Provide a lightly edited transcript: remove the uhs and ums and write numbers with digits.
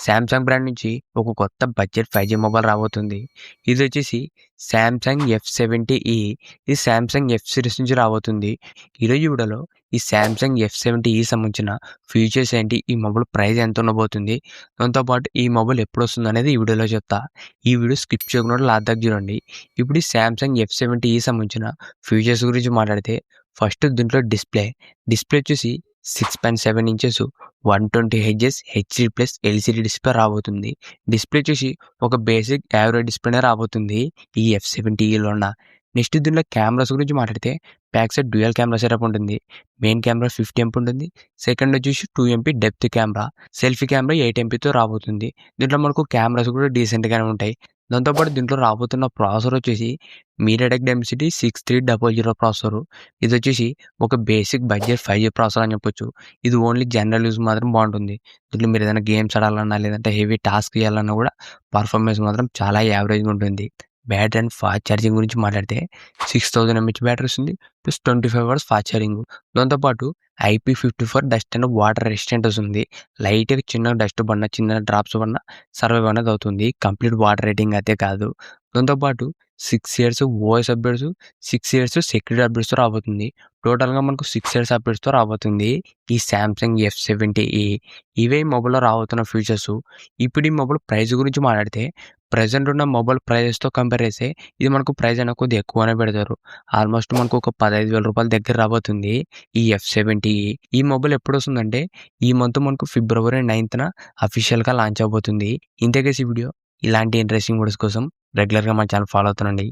Samsung brand నుంచి ఒక కొత్త బడ్జెట్ 5G మొబైల్ రాబోతుంది. ఇదొచ్చేసి సామ్‌సంగ్ ఎఫ్70ఈ. ఇది సామ్‌సంగ్ ఎఫ్ సిరీస్ నుంచి రాబోతుంది. ఈరోజు వీడియోలో ఈ సామ్‌సంగ్ ఎఫ్70ఈ సంబంధించిన ఫీచర్స్ ఏంటి? ఈ మొబైల్ ప్రైస్ ఎంత ఉండబోతుంది? దాంతో పాటు ఈ మొబైల్ ఎప్పుడొస్తుందనేది ఈ వీడియోలో చెప్తా. ఈ వీడియో స్కిప్ చేయకుండా లాస్ట్ దాకా చూడండి. ఇప్పుడు ఈ సామ్‌సంగ్ ఎఫ్70ఈ సంబంధించిన ఫీచర్స్ గురించి మాట్లాడితే ఫస్ట్ దీంట్లో డిస్‌ప్లే వచ్చేసి 6.7 inches 120 hertz HD+ LCD display రాబోతుంది. డిస్‌ప్లే వచ్చేసి ఒక బేసిక్ యావరేజ్ డిస్‌ప్లేనే రాబోతుంది ఈ ఎఫ్70ఈలోన. నెక్స్ట్ దీనిలో కెమెరాస్ గురించి మాట్లాడితే back side dual camera setup ఉంటుంది. మెయిన్ కెమెరా 50 ఎంపీ ఉంటుంది. సెకండ్ వచ్చేసి 2 MP depth camera. Selfie camera 8 ఎంపీతో రాబోతుంది. దీంట్లో మనకు కెమెరాస్ కూడా డీసెంట్‌గానే ఉంటాయి. దాంతోపాటు దీంట్లో రాబోతున్న ప్రాసెసర్ వచ్చేసి మీడియాటెక్ డెన్సిటీ 6300 ప్రాసెసర్. ఇది వచ్చేసి ఒక బేసిక్ బడ్జెట్ 5G ప్రాసెసర్ అని చెప్పొచ్చు. ఇది ఓన్లీ జనరల్ యూజ్ మాత్రం బాగుంటుంది. దీంట్లో మీరు ఏదైనా గేమ్స్ ఆడాలన్నా లేదంటే హెవీ టాస్క్ చేయాలన్నా కూడా పర్ఫార్మెన్స్ మాత్రం చాలా యావరేజ్గా ఉంటుంది. బ్యాటరీ అండ్ ఫాస్ట్ ఛార్జింగ్ గురించి మాట్లాడితే 6000 ఎంహెచ్ బ్యాటరీ వస్తుంది. Plus 25 hours fast charging. దాంతోపాటు IP54 dust and water resistant వస్తుంది. లైట్గా చిన్న డస్ట్ పడినా చిన్న డ్రాప్స్ పడినా సర్వైవ్ అనేది అవుతుంది. కంప్లీట్ వాటర్ రేటింగ్ అయితే కాదు. దాంతోపాటు 6 years OS updates, 6 years security అప్డేట్స్తో రాబోతుంది. టోటల్గా మనకు 6 ఇయర్స్ అప్డేట్స్తో రాబోతుంది ఈ సామ్‌సంగ్ ఎఫ్70ఈ. ఇవే ఈ మొబైల్లో రాబోతున్న ఫీచర్స్. ఇప్పుడు ఈ మొబైల్ ప్రైస్ గురించి మాట్లాడితే ప్రెజెంట్ ఉన్న మొబైల్ ప్రైజెస్తో కంపేర్ చేస్తే ఇది మనకు ప్రైస్ అనేది కొద్దిగా ఎక్కువనే పెడతారు. ఆల్మోస్ట్ మనకు ఒక 15,000 రూపాయల దగ్గర రాబోతుంది ఈ ఎఫ్70ఈ. ఈ మొబైల్ ఎప్పుడు వస్తుందంటే ఈ మంత్ మనకు ఫిబ్రవరి 9న అఫీషియల్గా లాంచ్ అవబోతుంది. ఇంతకేసి వీడియో ఇలాంటి ఇంట్రెస్టింగ్ వీడియోస్ కోసం రెగ్యులర్గా మన ఛానల్ ఫాలో అవుతుండండి.